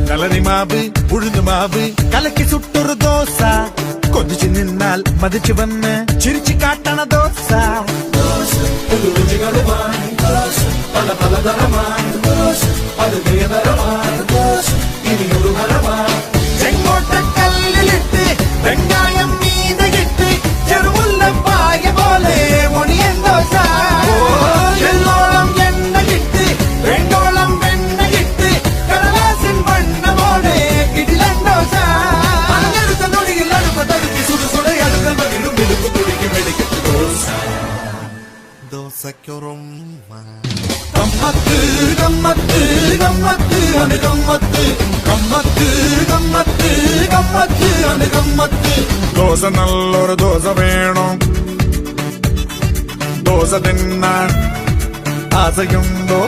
കളരി മാവ് ഉഴുന്ന് മാവ് കലക്കി സുട്ടൊരു ദോശ കൊതിച്ചു നിന്നാൽ മതിച്ചു വന്ന് ചിരിച്ചു കാട്ടണ ദോശ പല പലതരമാണ് ചെങ്കോട്ടക്കല്ലിലിട്ട് വെങ്കായം മീതകിട്ട് ചെറുമുല്ലപ്പായ പോലെ ഒണിയൻ ദോശ എല്ലോളം എണ്ണകിട്ട് വെണ്ടോളം വെണ്ണകിട്ട് കടലാസിൻ വണ്ണമോടെ കിടിലൻ ദോശ അനങ്ങരുത്ത നൊടിയിൽ അടുപ്പത്തടുക്കി സുടുസുട അടുക്കൽ പകിലും വെളുപ്പ് തുടിക്കും വെടിക്കെട്ട് ദോശ ദോശയ്ക്കൊറുമ്മ ഗമ്മത്ത് ഗമ്മത്ത് ഗമ്മത്ത് അത് ഗമ്മത്ത് ഗമ്മത്ത് ഗമ്മത്ത് ഗമ്മത്ത് അത് ഗമ്മത്ത് ദോശ നല്ലൊരു ദോശ വേണം ദോശ തിന്നാൻ ആശയുണ്ടോ